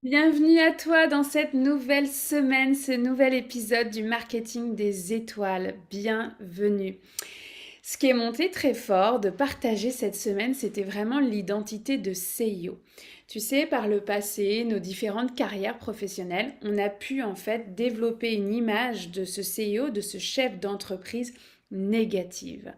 Bienvenue à toi dans cette nouvelle semaine, ce nouvel épisode du marketing des étoiles. Bienvenue. Ce qui est monté très fort de partager cette semaine, c'était vraiment l'identité de CEO. Tu sais, par le passé, nos différentes carrières professionnelles, on a pu en fait développer une image de ce CEO, de ce chef d'entreprise négative.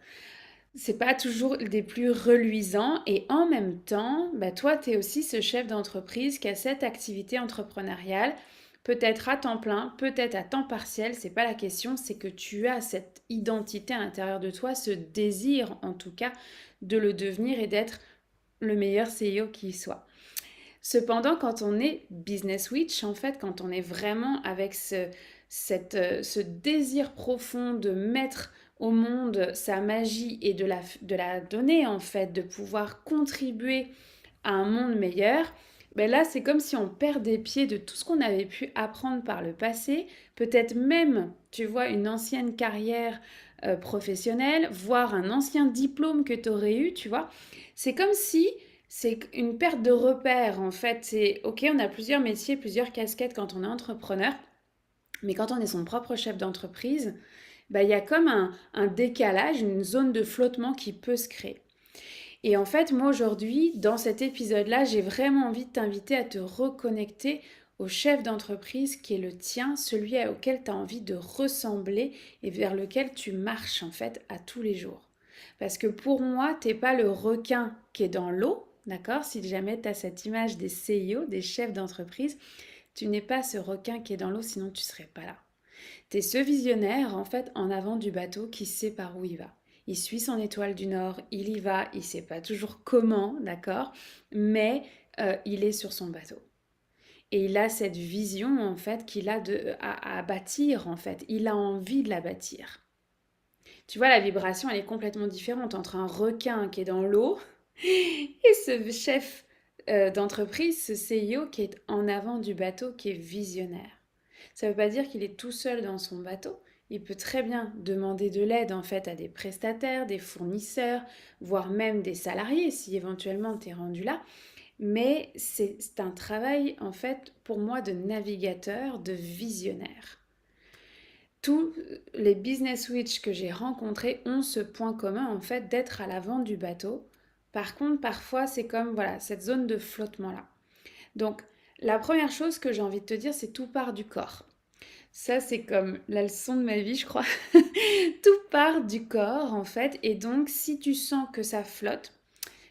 C'est pas toujours des plus reluisants et en même temps, bah toi, tu es aussi ce chef d'entreprise qui a cette activité entrepreneuriale, peut-être à temps plein, peut-être à temps partiel, c'est pas la question, c'est que tu as cette identité à l'intérieur de toi, ce désir en tout cas de le devenir et d'être le meilleur CEO qui soit. Cependant, quand on est business witch, en fait, quand on est vraiment avec ce désir profond de mettre au monde sa magie et de la donner, en fait, de pouvoir contribuer à un monde meilleur, ben là, c'est comme si on perd des pieds de tout ce qu'on avait pu apprendre par le passé, peut-être même, tu vois, une ancienne carrière professionnelle, voire un ancien diplôme que tu aurais eu, tu vois. C'est comme si c'est une perte de repère en fait. C'est ok, on a plusieurs métiers, plusieurs casquettes quand on est entrepreneur, mais quand on est son propre chef d'entreprise, bah, il y a comme un décalage, une zone de flottement qui peut se créer. Et en fait, moi aujourd'hui, dans cet épisode-là, j'ai vraiment envie de t'inviter à te reconnecter au chef d'entreprise qui est le tien, celui auquel tu as envie de ressembler et vers lequel tu marches en fait à tous les jours. Parce que pour moi, t'es pas le requin qui est dans l'eau, d'accord? Si jamais tu as cette image des CEO, des chefs d'entreprise, tu n'es pas ce requin qui est dans l'eau, sinon tu serais pas là. T'es ce visionnaire, en fait, en avant du bateau qui sait par où il va. Il suit son étoile du Nord, il y va, il sait pas toujours comment, d'accord, mais il est sur son bateau. Et il a cette vision, en fait, qu'il a à bâtir, en fait. Il a envie de la bâtir. Tu vois, la vibration, elle est complètement différente entre un requin qui est dans l'eau et ce chef d'entreprise, ce CEO qui est en avant du bateau, qui est visionnaire. Ça ne veut pas dire qu'il est tout seul dans son bateau. Il peut très bien demander de l'aide en fait à des prestataires, des fournisseurs, voire même des salariés si éventuellement tu es rendu là. Mais c'est un travail en fait pour moi de navigateur, de visionnaire. Tous les business witch que j'ai rencontrés ont ce point commun en fait d'être à l'avant du bateau. Par contre, parfois c'est comme voilà cette zone de flottement là. Donc la première chose que j'ai envie de te dire, c'est tout part du corps. Ça, c'est comme la leçon de ma vie, je crois. Tout part du corps, en fait. Et donc, si tu sens que ça flotte,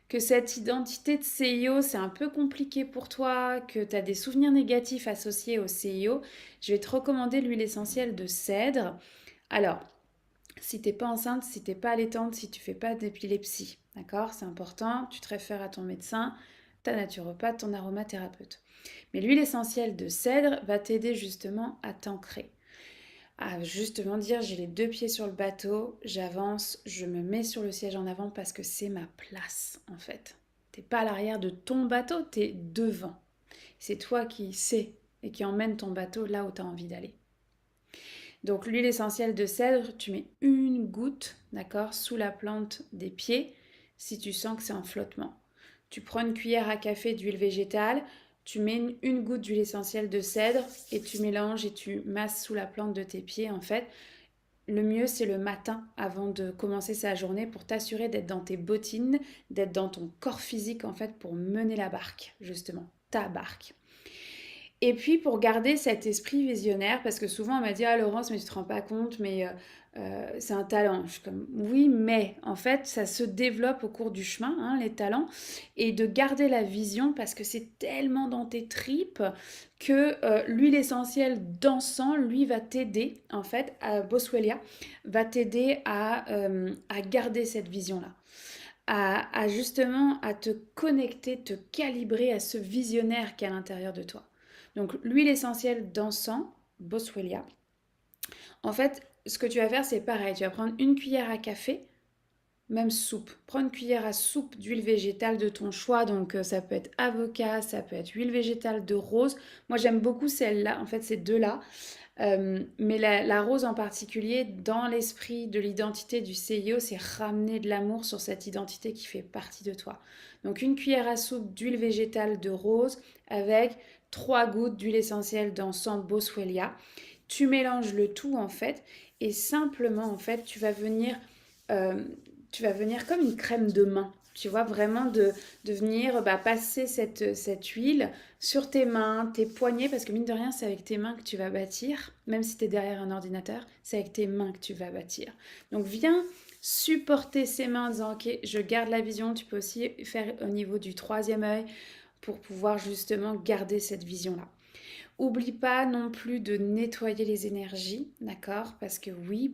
que cette identité de CIO, c'est un peu compliqué pour toi, que tu as des souvenirs négatifs associés au CIO, je vais te recommander l'huile essentielle de cèdre. Alors, si t'es pas enceinte, si t'es pas allaitante, si tu fais pas d'épilepsie, d'accord? C'est important, tu te réfères à ton médecin, ta naturopathe, ton aromathérapeute. Mais l'huile essentielle de cèdre va t'aider justement à t'ancrer, à justement dire j'ai les deux pieds sur le bateau, j'avance, je me mets sur le siège en avant parce que c'est ma place en fait. T'es pas à l'arrière de ton bateau, t'es devant. C'est toi qui sais et qui emmène ton bateau là où tu as envie d'aller. Donc l'huile essentielle de cèdre, tu mets une goutte, d'accord, sous la plante des pieds si tu sens que c'est en flottement. Tu prends une cuillère à café d'huile végétale, tu mets une goutte d'huile essentielle de cèdre et tu mélanges et tu masses sous la plante de tes pieds en fait. Le mieux, c'est le matin avant de commencer sa journée pour t'assurer d'être dans tes bottines, d'être dans ton corps physique en fait pour mener la barque, justement, ta barque. Et puis pour garder cet esprit visionnaire, parce que souvent on m'a dit ah Laurence mais tu te rends pas compte mais c'est un talent. Je suis comme oui mais en fait ça se développe au cours du chemin hein, les talents et de garder la vision parce que c'est tellement dans tes tripes que l'huile essentielle d'encens lui va t'aider en fait à Boswellia va t'aider à garder cette vision là. À justement à te connecter, te calibrer à ce visionnaire qui est à l'intérieur de toi. Donc l'huile essentielle d'encens, Boswellia. En fait, ce que tu vas faire, c'est pareil. Tu vas prendre une cuillère à café, même soupe. Prends une cuillère à soupe d'huile végétale de ton choix. Donc ça peut être avocat, ça peut être huile végétale de rose. Moi j'aime beaucoup celle-là, en fait ces deux-là. Mais la rose en particulier, dans l'esprit de l'identité du CIO, c'est ramener de l'amour sur cette identité qui fait partie de toi. Donc une cuillère à soupe d'huile végétale de rose avec 3 gouttes d'huile essentielle d'encens Boswellia. Tu mélanges le tout en fait et simplement en fait euh, tu vas venir comme une crème de main. Tu vois, vraiment de venir passer cette huile sur tes mains, tes poignets, parce que mine de rien, c'est avec tes mains que tu vas bâtir, même si tu es derrière un ordinateur, c'est avec tes mains que tu vas bâtir. Donc viens supporter ces mains en disant, ok, je garde la vision, tu peux aussi faire au niveau du troisième œil pour pouvoir justement garder cette vision-là. Oublie pas non plus de nettoyer les énergies, d'accord? Parce que oui,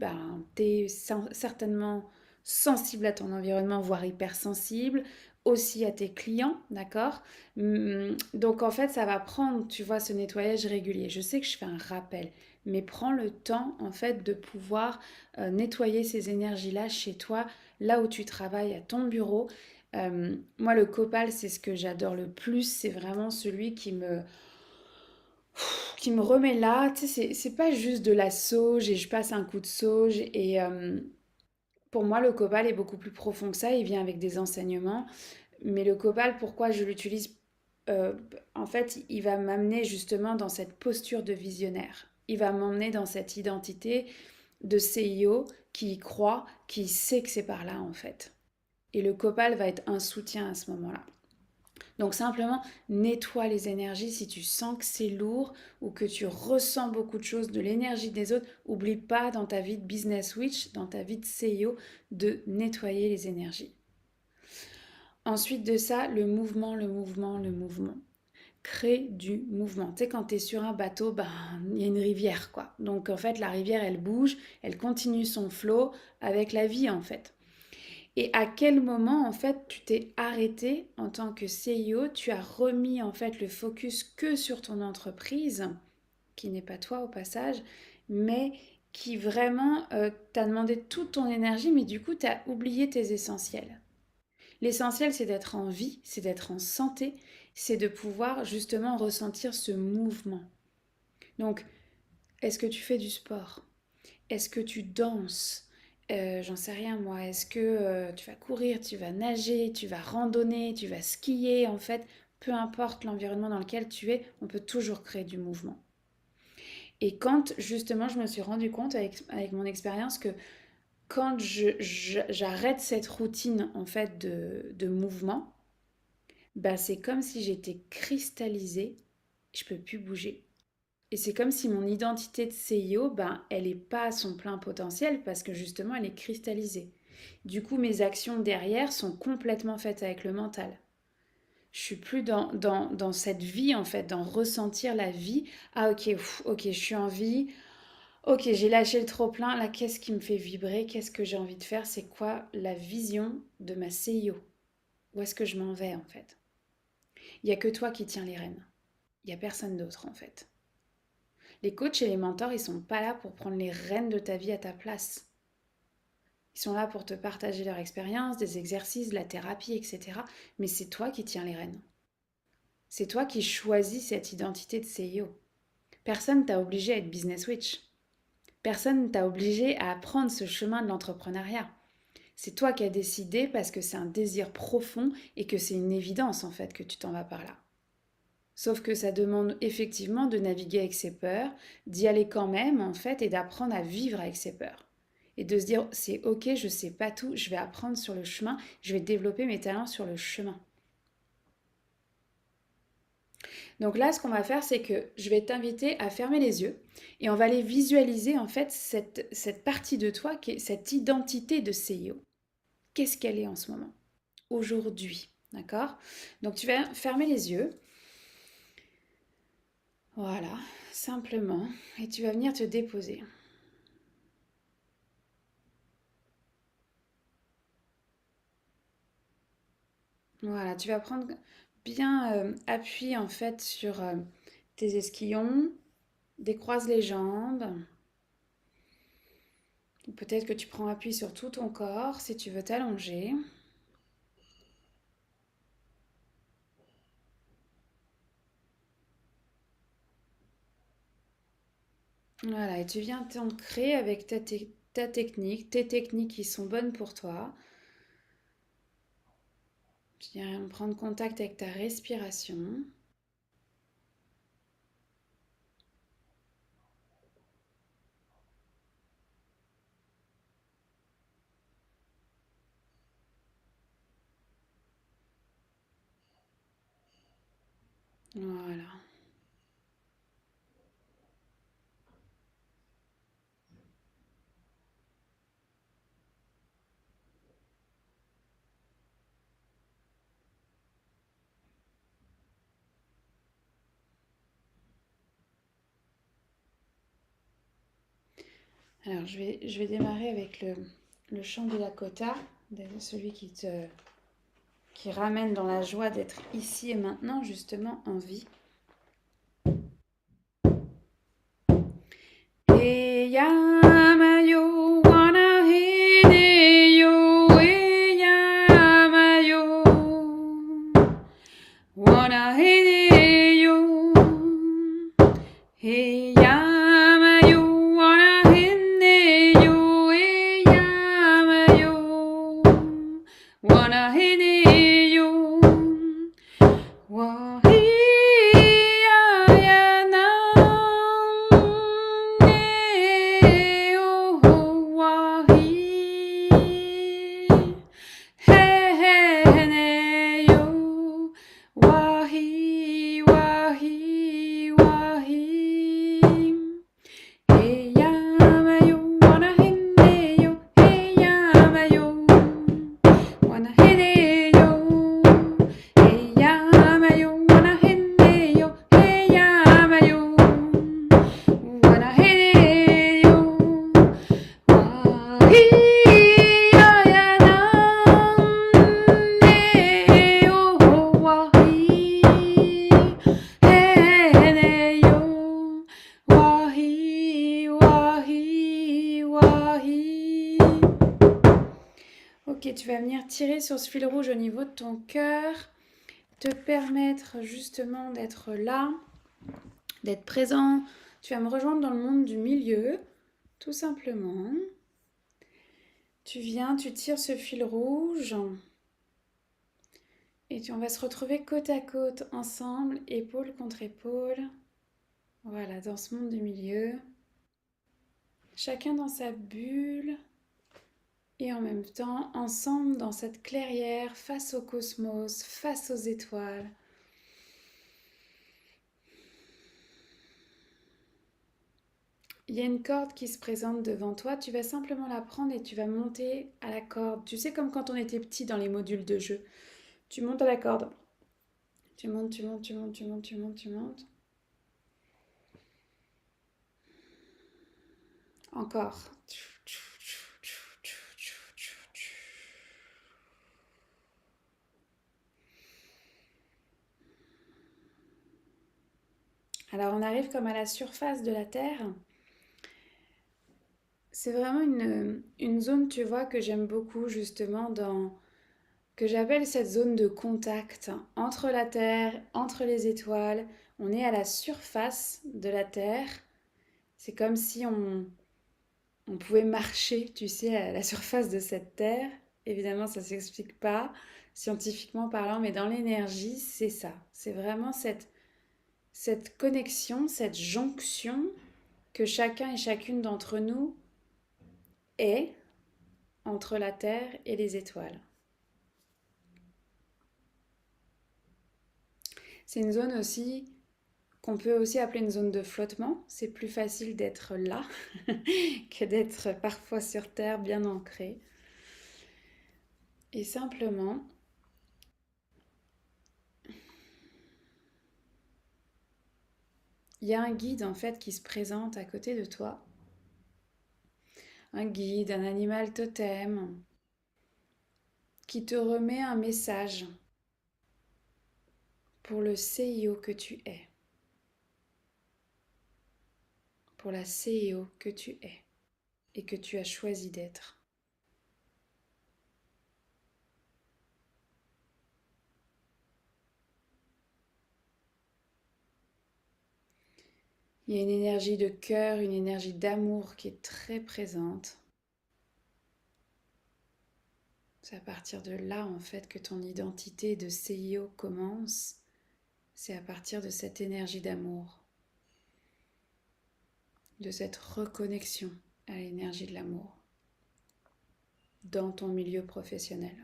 tu es certainement sensible à ton environnement, voire hypersensible, aussi à tes clients, d'accord? Donc en fait, ça va prendre, tu vois, ce nettoyage régulier. Je sais que je fais un rappel, mais prends le temps, en fait, de pouvoir nettoyer ces énergies-là chez toi, là où tu travailles, à ton bureau. Moi, le copal, c'est ce que j'adore le plus. C'est vraiment celui qui me remet là. Tu sais, c'est pas juste de la sauge et je passe un coup de sauge. Et pour moi, le copal est beaucoup plus profond que ça. Il vient avec des enseignements. Mais le copal, pourquoi je l'utilise euh, En fait, il va m'amener justement dans cette posture de visionnaire. Il va m'emmener dans cette identité de CIO qui y croit, qui sait que c'est par là en fait. Et le copal va être un soutien à ce moment-là. Donc simplement, nettoie les énergies si tu sens que c'est lourd ou que tu ressens beaucoup de choses, de l'énergie des autres. Oublie pas dans ta vie de business witch, dans ta vie de CEO, de nettoyer les énergies. Ensuite de ça, le mouvement, le mouvement, le mouvement. Crée du mouvement. Tu sais, quand tu es sur un bateau, il y a une rivière, quoi. Donc en fait, la rivière, elle bouge, elle continue son flot avec la vie, en fait. Et à quel moment, en fait, tu t'es arrêté en tant que CIO, tu as remis, en fait, le focus que sur ton entreprise, qui n'est pas toi au passage, mais qui vraiment t'a demandé toute ton énergie, mais du coup, tu as oublié tes essentiels. L'essentiel, c'est d'être en vie, c'est d'être en santé, c'est de pouvoir justement ressentir ce mouvement. Donc, est-ce que tu fais du sport? Est-ce que tu danses? J'en sais rien moi. Est-ce que tu vas courir, tu vas nager, tu vas randonner, tu vas skier? En fait, peu importe l'environnement dans lequel tu es, on peut toujours créer du mouvement. Et quand justement je me suis rendu compte avec mon expérience que quand j'arrête cette routine en fait de mouvement, c'est comme si j'étais cristallisée, je peux plus bouger. Et c'est comme si mon identité de CIO, elle n'est pas à son plein potentiel parce que justement, elle est cristallisée. Du coup, mes actions derrière sont complètement faites avec le mental. Je suis plus dans cette vie, en fait, dans ressentir la vie. Ah, ok, ok, je suis en vie. Ok, j'ai lâché le trop-plein. Là, qu'est-ce qui me fait vibrer? Qu'est-ce que j'ai envie de faire? C'est quoi la vision de ma CIO? Où est-ce que je m'en vais, en fait? Il n'y a que toi qui tiens les rênes. Il n'y a personne d'autre, en fait. Les coachs et les mentors, ils sont pas là pour prendre les rênes de ta vie à ta place. Ils sont là pour te partager leur expérience, des exercices, de la thérapie, etc. Mais c'est toi qui tiens les rênes. C'est toi qui choisis cette identité de CEO. Personne t'a obligé à être business witch. Personne t'a obligé à apprendre ce chemin de l'entrepreneuriat. C'est toi qui as décidé parce que c'est un désir profond et que c'est une évidence en fait que tu t'en vas par là. Sauf que ça demande effectivement de naviguer avec ses peurs, d'y aller quand même en fait et d'apprendre à vivre avec ses peurs. Et de se dire c'est ok, je sais pas tout, je vais apprendre sur le chemin, je vais développer mes talents sur le chemin. Donc là, ce qu'on va faire, c'est que je vais t'inviter à fermer les yeux et on va aller visualiser en fait cette partie de toi qui est cette identité de CEO. Qu'est-ce qu'elle est en ce moment, aujourd'hui, d'accord? Donc tu vas fermer les yeux. Voilà, simplement. Et tu vas venir te déposer. Voilà, tu vas prendre bien appui en fait sur tes esquillons, décroise les jambes. Ou peut-être que tu prends appui sur tout ton corps si tu veux t'allonger. Voilà, et tu viens t'ancrer avec ta technique, tes techniques qui sont bonnes pour toi. Tu viens prendre contact avec ta respiration. Voilà. Alors, je vais démarrer avec le chant du Lakota, celui qui ramène dans la joie d'être ici et maintenant, justement, en vie. Eyamayo wana hine yo, eyamayo wana hine yo, eyamayo wana hine yo, eyamayo wana hine yo. Ok, tu vas venir tirer sur ce fil rouge au niveau de ton cœur, te permettre justement d'être là, d'être présent. Tu vas me rejoindre dans le monde du milieu, tout simplement. Tu viens, tu tires ce fil rouge et on va se retrouver côte à côte ensemble, épaule contre épaule. Voilà, dans ce monde du milieu. Chacun dans sa bulle et en même temps ensemble dans cette clairière face au cosmos, face aux étoiles. Il y a une corde qui se présente devant toi, tu vas simplement la prendre et tu vas monter à la corde. Tu sais, comme quand on était petit dans les modules de jeu. Tu montes à la corde. Tu montes, tu montes, tu montes, tu montes, tu montes, tu montes. Encore. Alors on arrive comme à la surface de la Terre. C'est vraiment une zone, tu vois, que j'aime beaucoup justement que j'appelle cette zone de contact entre la Terre, entre les étoiles. On est à la surface de la Terre. C'est comme si on pouvait marcher, tu sais, à la surface de cette Terre. Évidemment, ça ne s'explique pas scientifiquement parlant, mais dans l'énergie, c'est ça. C'est vraiment cette connexion, cette jonction que chacun et chacune d'entre nous est entre la Terre et les étoiles. C'est une zone aussi qu'on peut aussi appeler une zone de flottement. C'est plus facile d'être là que d'être parfois sur Terre bien ancré. Et simplement, il y a un guide en fait qui se présente à côté de toi. Un guide, un animal totem qui te remet un message pour le CIO que tu es. Pour la CIO que tu es et que tu as choisi d'être. Il y a une énergie de cœur, une énergie d'amour qui est très présente. C'est à partir de là, en fait, que ton identité de CIO commence. C'est à partir de cette énergie d'amour, de cette reconnexion à l'énergie de l'amour dans ton milieu professionnel.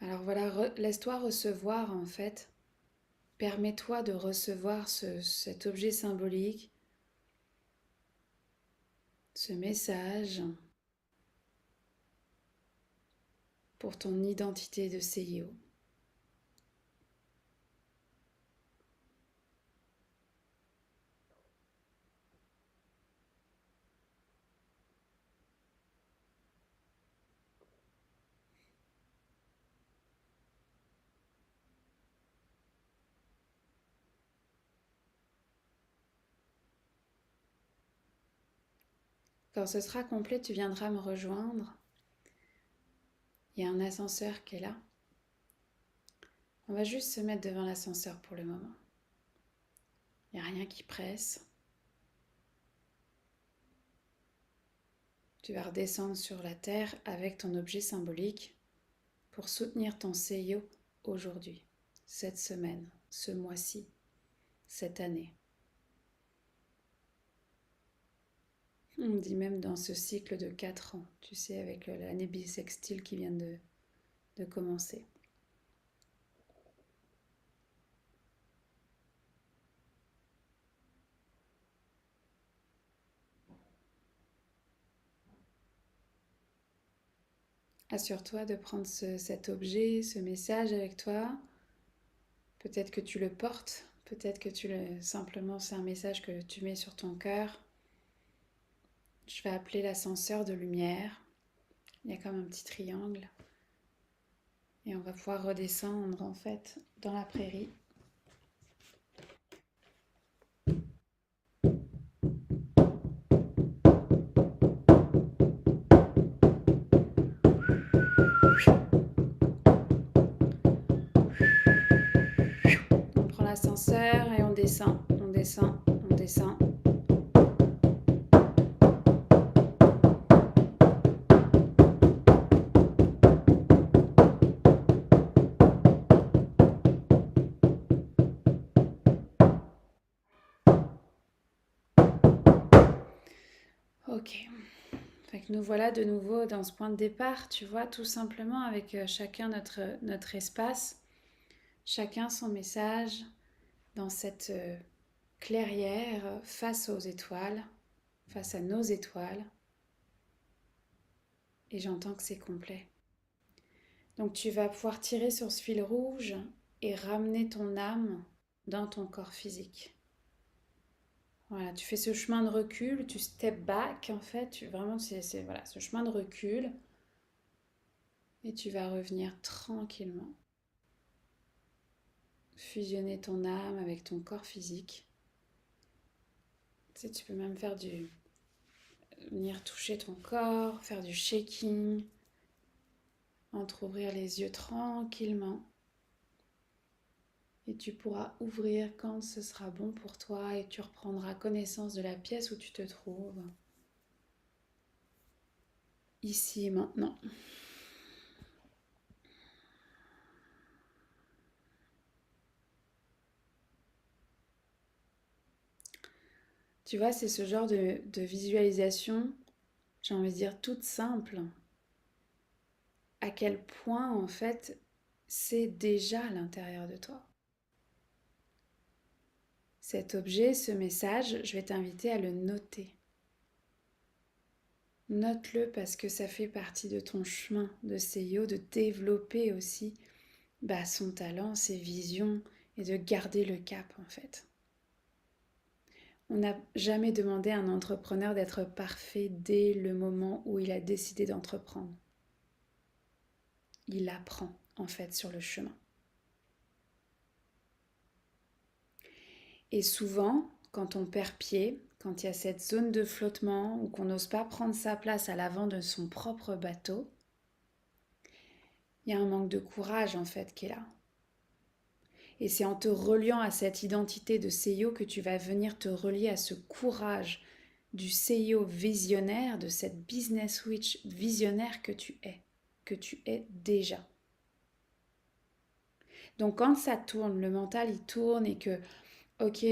Alors voilà, laisse-toi recevoir en fait. Permets-toi de recevoir cet objet symbolique, ce message pour ton identité de CIO. Quand ce sera complet, tu viendras me rejoindre. Il y a un ascenseur qui est là. On va juste se mettre devant l'ascenseur pour le moment. Il n'y a rien qui presse. Tu vas redescendre sur la terre avec ton objet symbolique pour soutenir ton CIO aujourd'hui, cette semaine, ce mois-ci, cette année. On dit même dans ce cycle de 4 ans, tu sais, avec l'année bissextile qui vient de commencer. Assure-toi de prendre cet objet, ce message avec toi. Peut-être que tu le portes, peut-être que simplement c'est un message que tu mets sur ton cœur. Je vais appeler l'ascenseur de lumière. Il y a comme un petit triangle. Et on va pouvoir redescendre en fait dans la prairie. On prend l'ascenseur et on descend, on descend, on descend. Ok. Fait que nous voilà de nouveau dans ce point de départ, tu vois, tout simplement avec chacun notre espace, chacun son message dans cette clairière face aux étoiles, face à nos étoiles. Et j'entends que c'est complet. Donc tu vas pouvoir tirer sur ce fil rouge et ramener ton âme dans ton corps physique. Voilà, tu fais ce chemin de recul, tu step back en fait, vraiment c'est voilà, ce chemin de recul et tu vas revenir tranquillement. Fusionner ton âme avec ton corps physique. Tu sais, tu peux même venir toucher ton corps, faire du shaking, entrouvrir les yeux tranquillement. Et tu pourras ouvrir quand ce sera bon pour toi et tu reprendras connaissance de la pièce où tu te trouves. Ici et maintenant. Tu vois, c'est ce genre de visualisation, j'ai envie de dire toute simple, à quel point en fait c'est déjà à l'intérieur de toi. Cet objet, ce message, je vais t'inviter à le noter. Note-le parce que ça fait partie de ton chemin de CIO, de développer aussi son talent, ses visions et de garder le cap en fait. On n'a jamais demandé à un entrepreneur d'être parfait dès le moment où il a décidé d'entreprendre. Il apprend en fait sur le chemin. Et souvent, quand on perd pied, quand il y a cette zone de flottement ou qu'on n'ose pas prendre sa place à l'avant de son propre bateau, il y a un manque de courage en fait qui est là. Et c'est en te reliant à cette identité de CEO que tu vas venir te relier à ce courage du CEO visionnaire, de cette business witch visionnaire que tu es déjà. Donc quand ça tourne, le mental il tourne et que, ok,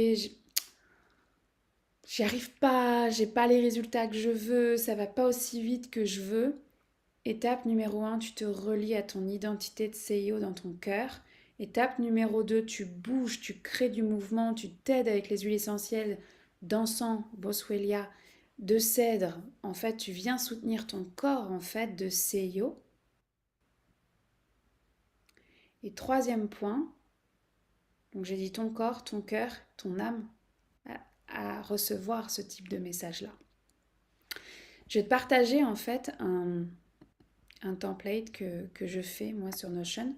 j'y arrive pas, j'ai pas les résultats que je veux, ça va pas aussi vite que je veux. Étape numéro 1, tu te relis à ton identité de CEO dans ton cœur. Étape numéro 2, tu bouges, tu crées du mouvement, tu t'aides avec les huiles essentielles d'encens, boswellia, de cèdre. En fait, tu viens soutenir ton corps en fait de CEO. Et troisième point, donc j'ai dit ton corps, ton cœur, ton âme à recevoir ce type de message-là. Je vais te partager en fait un template que je fais moi sur Notion,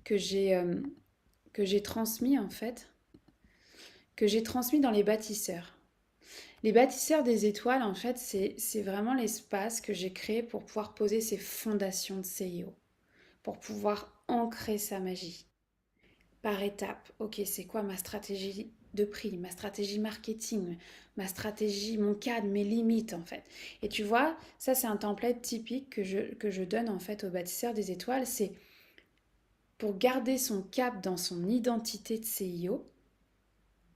que j'ai transmis en fait, que j'ai transmis dans les bâtisseurs. Les bâtisseurs des étoiles, en fait, c'est vraiment l'espace que j'ai créé pour pouvoir poser ses fondations de CEO, pour pouvoir ancrer sa magie. Par étapes, ok, c'est quoi ma stratégie de prix, ma stratégie marketing, ma stratégie, mon cadre, mes limites en fait. Et tu vois, ça c'est un template typique que je donne en fait aux bâtisseurs des étoiles, c'est pour garder son cap dans son identité de CEO.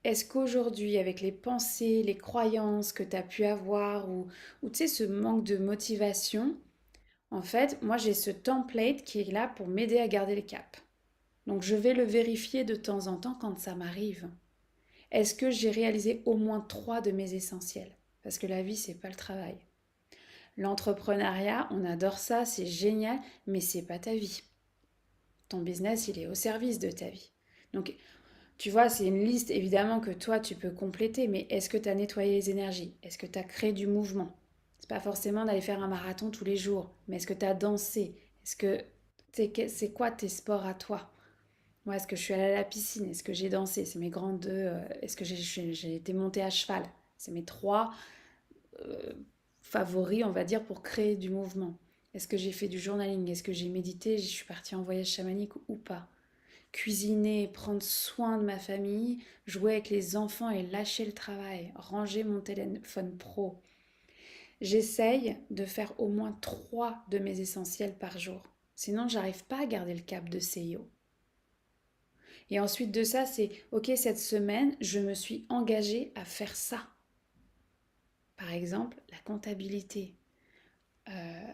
Est-ce qu'aujourd'hui, avec les pensées, les croyances que tu as pu avoir ou tu sais, ce manque de motivation, en fait, moi j'ai ce template qui est là pour m'aider à garder le cap. Donc je vais le vérifier de temps en temps quand ça m'arrive. Est-ce que j'ai réalisé au moins 3 de mes essentiels? Parce que la vie, c'est pas le travail. L'entrepreneuriat, on adore ça, c'est génial, mais c'est pas ta vie. Ton business, il est au service de ta vie. Donc, tu vois, c'est une liste évidemment que toi, tu peux compléter, mais est-ce que tu as nettoyé les énergies? Est-ce que tu as créé du mouvement? C'est pas forcément d'aller faire un marathon tous les jours, mais est-ce que tu as dansé? Est-ce que c'est quoi tes sports à toi? Moi, est-ce que je suis allée à la piscine? Est-ce que j'ai dansé? C'est mes grandes deux. Est-ce que j'ai été montée à cheval? C'est mes trois euh, favoris, on va dire, pour créer du mouvement. Est-ce que j'ai fait du journaling? Est-ce que j'ai médité? Je suis partie en voyage chamanique ou pas? Cuisiner, prendre soin de ma famille, jouer avec les enfants et lâcher le travail, ranger mon téléphone pro. J'essaye de faire au moins 3 de mes essentiels par jour. Sinon, j'arrive pas à garder le cap de CEO. Et ensuite de ça, c'est ok, cette semaine, je me suis engagée à faire ça. Par exemple, la comptabilité. Euh,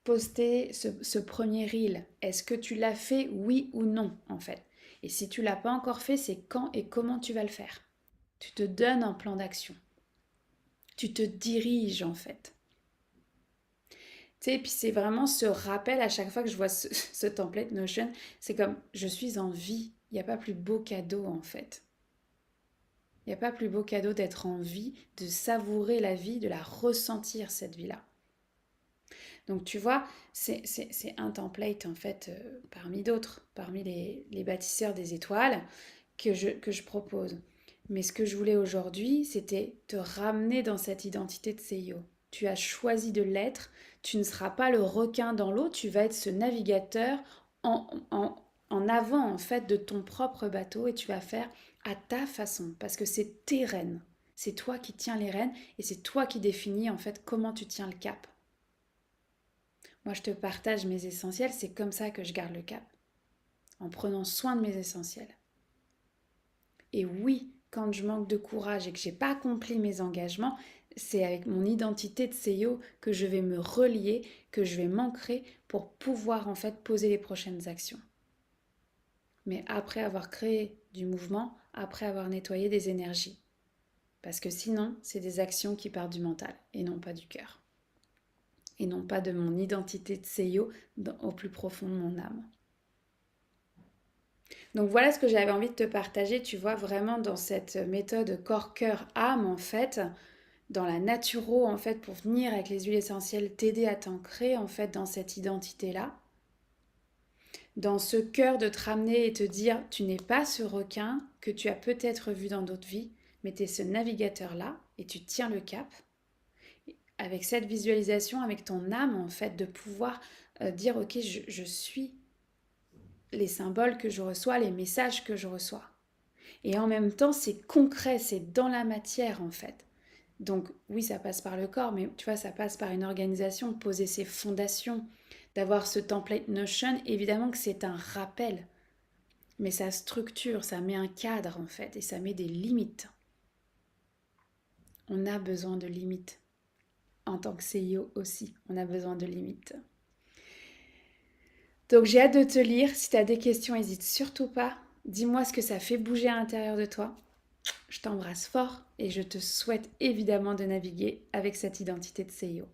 Poster ce premier reel. Est-ce que tu l'as fait, oui ou non, en fait? Et si tu l'as pas encore fait, c'est quand et comment tu vas le faire. Tu te donnes un plan d'action. Tu te diriges, en fait. Tu sais, puis c'est vraiment ce rappel à chaque fois que je vois ce template Notion, c'est comme je suis en vie. Il n'y a pas plus beau cadeau, en fait. Il n'y a pas plus beau cadeau d'être en vie, de savourer la vie, de la ressentir, cette vie-là. Donc tu vois, c'est un template en fait parmi d'autres, parmi les bâtisseurs des étoiles que je propose. Mais ce que je voulais aujourd'hui, c'était te ramener dans cette identité de CEO. Tu as choisi de l'être, tu ne seras pas le requin dans l'eau, tu vas être ce navigateur en avant en fait de ton propre bateau et tu vas faire à ta façon parce que c'est tes rênes. C'est toi qui tiens les rênes et c'est toi qui définis en fait comment tu tiens le cap. Moi, je te partage mes essentiels, c'est comme ça que je garde le cap, en prenant soin de mes essentiels. Et oui, quand je manque de courage et que j'ai pas accompli mes engagements, c'est avec mon identité de CEO que je vais me relier, que je vais m'ancrer pour pouvoir en fait poser les prochaines actions. Mais après avoir créé du mouvement, après avoir nettoyé des énergies. Parce que sinon, c'est des actions qui partent du mental et non pas du cœur. Et non pas de mon identité de CEO au plus profond de mon âme. Donc voilà ce que j'avais envie de te partager, tu vois, vraiment dans cette méthode corps-cœur-âme, en fait, dans la naturo, en fait, pour venir avec les huiles essentielles, t'aider à t'ancrer, en fait, dans cette identité-là. Dans ce cœur de te ramener et te dire, tu n'es pas ce requin que tu as peut-être vu dans d'autres vies, mais tu es ce navigateur-là. et tu tiens le cap. Avec cette visualisation, avec ton âme, en fait, de pouvoir dire, ok, je suis les symboles que je reçois, les messages que je reçois. Et en même temps, c'est concret, c'est dans la matière, en fait. Donc oui, ça passe par le corps, mais tu vois, ça passe par une organisation, de poser ses fondations, d'avoir ce template Notion. Évidemment que c'est un rappel, mais ça structure, ça met un cadre, en fait, et ça met des limites. On a besoin de limites. En tant que CEO aussi, on a besoin de limites. Donc j'ai hâte de te lire. Si tu as des questions, n'hésite surtout pas. Dis-moi ce que ça fait bouger à l'intérieur de toi. Je t'embrasse fort et je te souhaite évidemment de naviguer avec cette identité de CEO.